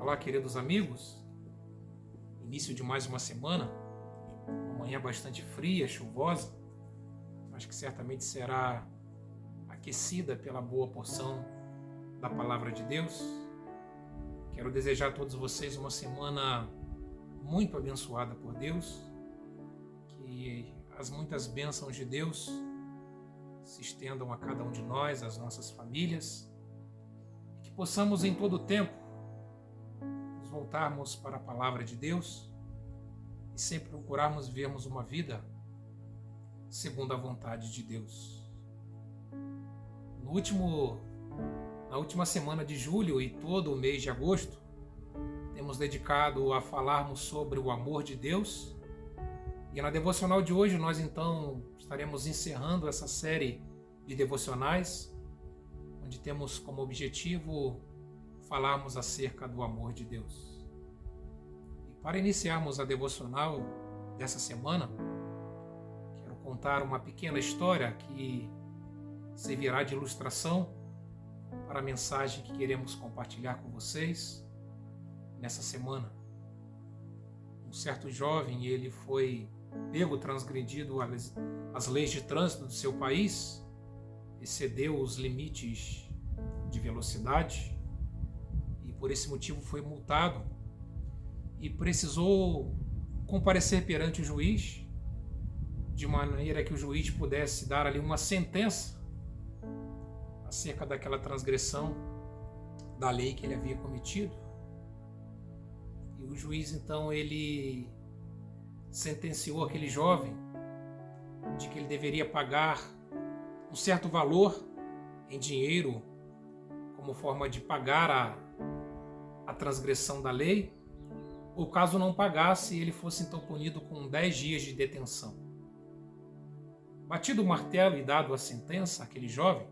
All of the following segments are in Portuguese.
Olá, queridos amigos. Início de mais uma semana. Uma manhã bastante fria, chuvosa, mas que certamente será aquecida pela boa porção da Palavra de Deus. Quero desejar a todos vocês uma semana muito abençoada por Deus, que as muitas bênçãos de Deus se estendam a cada um de nós, às nossas famílias, e que possamos em todo o tempo nos voltarmos para a Palavra de Deus e sempre procurarmos vermos uma vida segundo a vontade de Deus. Na última semana de julho e todo o mês de agosto, temos dedicado a falarmos sobre o amor de Deus. E na devocional de hoje nós então estaremos encerrando essa série de devocionais, onde temos como objetivo falarmos acerca do amor de Deus. E para iniciarmos a devocional dessa semana, quero contar uma pequena história que servirá de ilustração para a mensagem que queremos compartilhar com vocês nessa semana. Um certo jovem, ele foi pego transgredindo as leis de trânsito do seu país, excedeu os limites de velocidade e por esse motivo foi multado e precisou comparecer perante o juiz, de maneira que o juiz pudesse dar ali uma sentença acerca daquela transgressão da lei que ele havia cometido. E o juiz então ele sentenciou aquele jovem de que ele deveria pagar um certo valor em dinheiro como forma de pagar a transgressão da lei, ou caso não pagasse, ele fosse então punido com 10 dias de detenção. Batido o martelo e dado a sentença àquele jovem,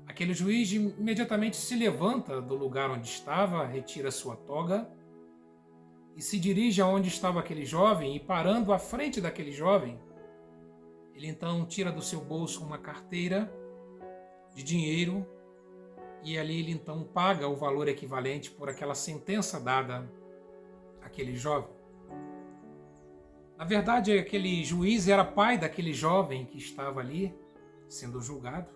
aquele juiz imediatamente se levanta do lugar onde estava, retira sua toga e se dirige aonde estava aquele jovem, e parando à frente daquele jovem, ele então tira do seu bolso uma carteira de dinheiro e ali ele então paga o valor equivalente por aquela sentença dada àquele jovem. Na verdade, aquele juiz era pai daquele jovem que estava ali sendo julgado,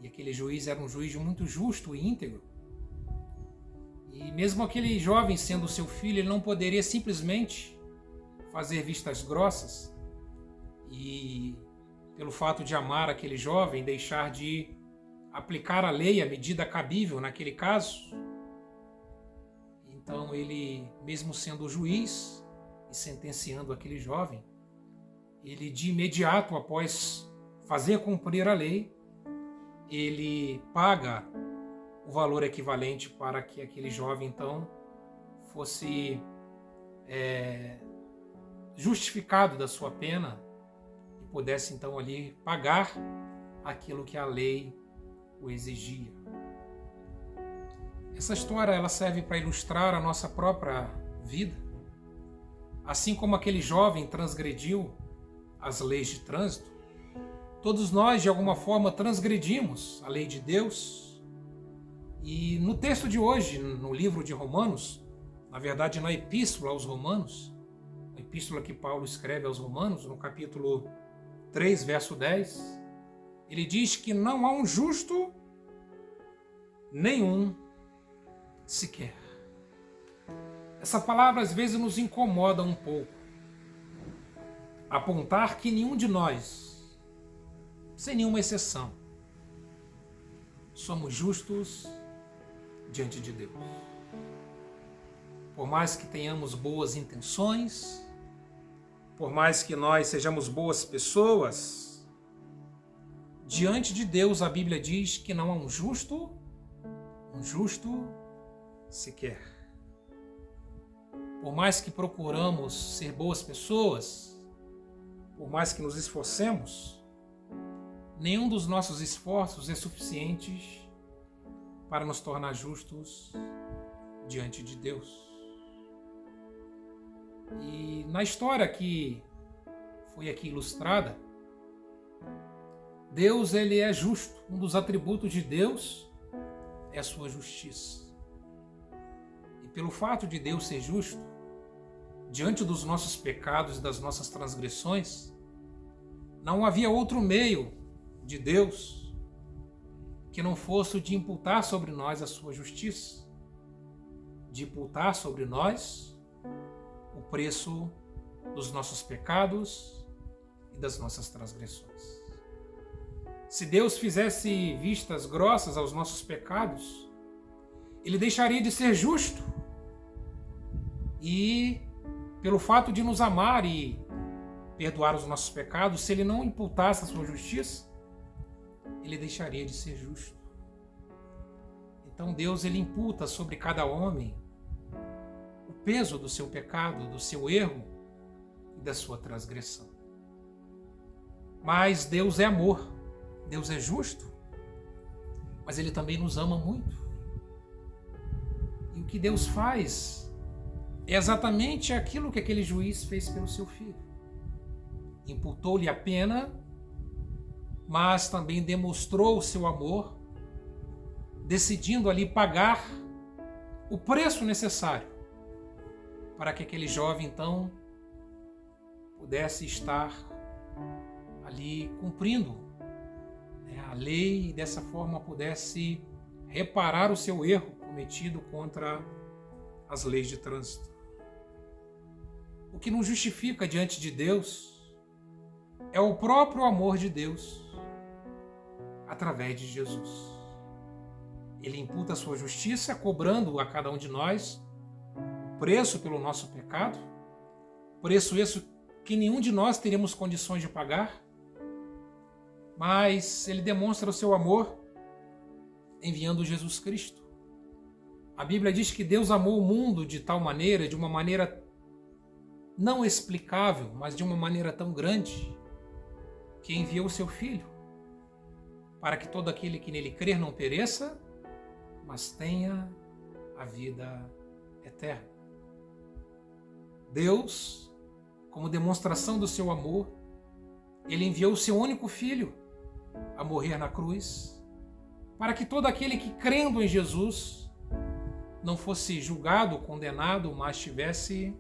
e aquele juiz era um juiz muito justo e íntegro. E mesmo aquele jovem sendo seu filho, ele não poderia simplesmente fazer vistas grossas e, pelo fato de amar aquele jovem, deixar de aplicar a lei, a medida cabível naquele caso. Então ele, mesmo sendo juiz e sentenciando aquele jovem, ele de imediato, após fazer cumprir a lei, ele paga o valor equivalente para que aquele jovem então fosse justificado da sua pena e pudesse então ali pagar aquilo que a lei o exigia. Essa história ela serve para ilustrar a nossa própria vida. Assim como aquele jovem transgrediu as leis de trânsito, todos nós de alguma forma transgredimos a lei de Deus. E no texto de hoje, no livro de Romanos, na verdade na Epístola aos Romanos, a epístola que Paulo escreve aos Romanos, no capítulo 3, verso 10, ele diz que não há um justo nenhum sequer. Essa palavra às vezes nos incomoda um pouco. Apontar que nenhum de nós, sem nenhuma exceção, somos justos diante de Deus. Por mais que tenhamos boas intenções, por mais que nós sejamos boas pessoas, diante de Deus a Bíblia diz que não há um justo sequer. Por mais que procuramos ser boas pessoas, por mais que nos esforcemos, nenhum dos nossos esforços é suficiente para nos tornar justos diante de Deus. E na história que foi aqui ilustrada, Deus ele é justo. Um dos atributos de Deus é a sua justiça. pelo fato de Deus ser justo, diante dos nossos pecados e das nossas transgressões, não havia outro meio de Deus que não fosse o de imputar sobre nós a sua justiça, de imputar sobre nós o preço dos nossos pecados e das nossas transgressões. Se Deus fizesse vistas grossas aos nossos pecados, Ele deixaria de ser justo. E, pelo fato de nos amar e perdoar os nossos pecados, se Ele não imputasse a sua justiça, Ele deixaria de ser justo. Então Deus, Ele imputa sobre cada homem o peso do seu pecado, do seu erro e da sua transgressão. Mas Deus é amor, Deus é justo, mas Ele também nos ama muito. E o que Deus faz é exatamente aquilo que aquele juiz fez pelo seu filho. Imputou-lhe a pena, mas também demonstrou o seu amor, decidindo ali pagar o preço necessário para que aquele jovem, então, pudesse estar ali cumprindo a lei e dessa forma pudesse reparar o seu erro cometido contra as leis de trânsito. O que nos justifica diante de Deus é o próprio amor de Deus através de Jesus. Ele imputa a sua justiça, cobrando a cada um de nós o preço pelo nosso pecado, preço esse que nenhum de nós teríamos condições de pagar, mas Ele demonstra o seu amor enviando Jesus Cristo. A Bíblia diz que Deus amou o mundo de tal maneira, de uma maneira não explicável, mas de uma maneira tão grande, que enviou o seu Filho, para que todo aquele que nele crer não pereça, mas tenha a vida eterna. Deus, como demonstração do seu amor, Ele enviou o seu único Filho a morrer na cruz, para que todo aquele que crendo em Jesus não fosse julgado, condenado, mas tivesse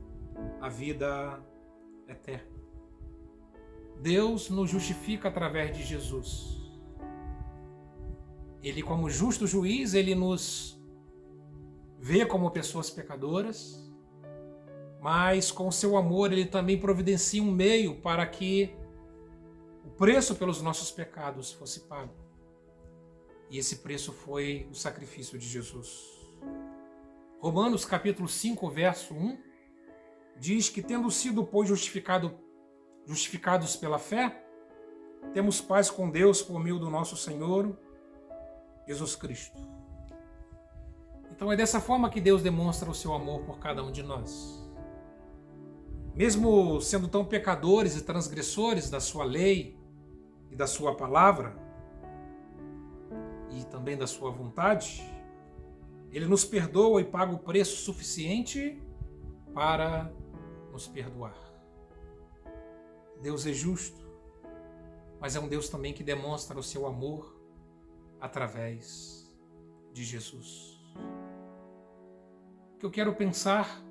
a vida eterna. Deus nos justifica através de Jesus. Ele, como justo juiz, Ele nos vê como pessoas pecadoras, mas com o seu amor Ele também providencia um meio para que o preço pelos nossos pecados fosse pago. E esse preço foi o sacrifício de Jesus. Romanos capítulo 5, verso 1, diz que tendo sido, pois, justificados pela fé, temos paz com Deus por meio do nosso Senhor Jesus Cristo. Então é dessa forma que Deus demonstra o seu amor por cada um de nós. Mesmo sendo tão pecadores e transgressores da sua lei e da sua palavra, e também da sua vontade, Ele nos perdoa e paga o preço suficiente para nos perdoar. Deus é justo, mas é um Deus também que demonstra o seu amor através de Jesus. O que eu quero pensar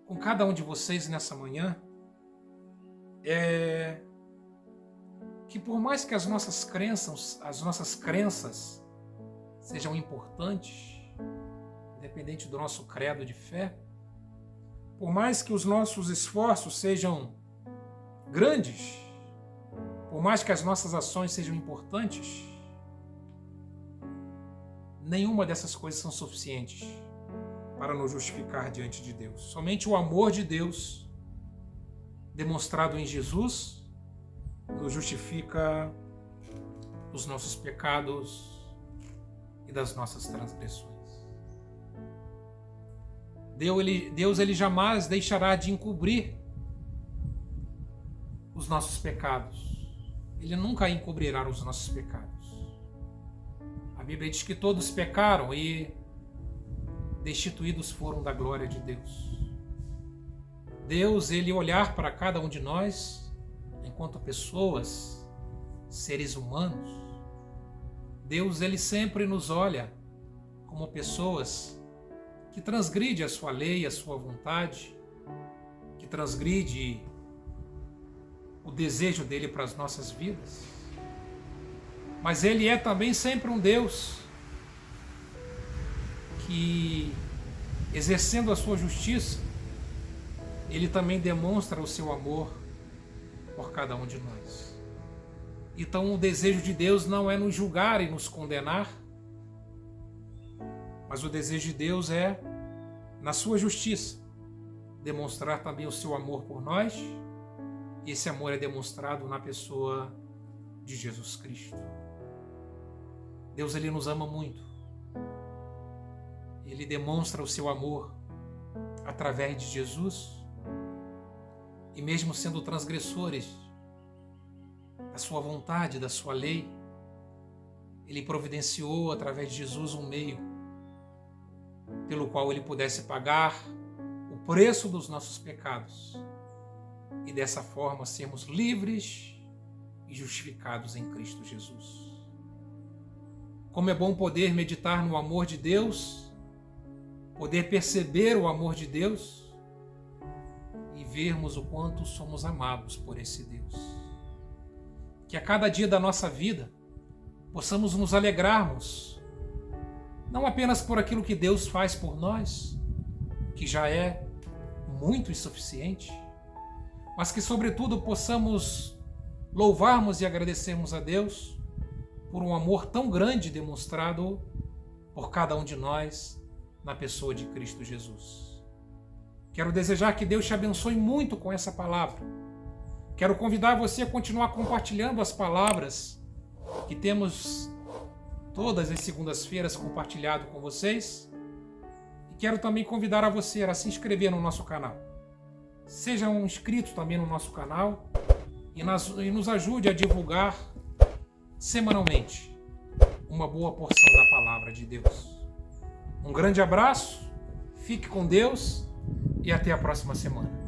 com cada um de vocês nessa manhã é que, por mais que as nossas crenças sejam importantes, independente do nosso credo de fé, por mais que os nossos esforços sejam grandes, por mais que as nossas ações sejam importantes, nenhuma dessas coisas são suficientes para nos justificar diante de Deus. Somente o amor de Deus, demonstrado em Jesus, nos justifica dos nossos pecados e das nossas transgressões. Deus ele jamais deixará de encobrir os nossos pecados. Ele nunca encobrirá os nossos pecados. A Bíblia diz que todos pecaram e destituídos foram da glória de Deus. Deus, Ele olhar para cada um de nós enquanto pessoas, seres humanos. Deus, Ele sempre nos olha como pessoas que transgride a sua lei, a sua vontade, que transgride o desejo dele para as nossas vidas. Mas ele é também sempre um Deus que, exercendo a sua justiça, ele também demonstra o seu amor por cada um de nós. Então o desejo de Deus não é nos julgar e nos condenar, mas o desejo de Deus é, na sua justiça, demonstrar também o seu amor por nós, e esse amor é demonstrado na pessoa de Jesus Cristo. Deus, ele nos ama muito. Ele demonstra o seu amor através de Jesus, e mesmo sendo transgressores da sua vontade, da sua lei, ele providenciou através de Jesus um meio pelo qual ele pudesse pagar o preço dos nossos pecados e dessa forma sermos livres e justificados em Cristo Jesus. Como é bom poder meditar no amor de Deus, poder perceber o amor de Deus e vermos o quanto somos amados por esse Deus. Que a cada dia da nossa vida possamos nos alegrarmos, não apenas por aquilo que Deus faz por nós, que já é muito e suficiente, mas que sobretudo possamos louvarmos e agradecermos a Deus por um amor tão grande demonstrado por cada um de nós na pessoa de Cristo Jesus. Quero desejar que Deus te abençoe muito com essa palavra. Quero convidar você a continuar compartilhando as palavras que temos todas as segundas-feiras compartilhado com vocês. E quero também convidar a você a se inscrever no nosso canal. Sejam inscritos também no nosso canal e nos ajude a divulgar semanalmente uma boa porção da palavra de Deus. Um grande abraço, fique com Deus e até a próxima semana.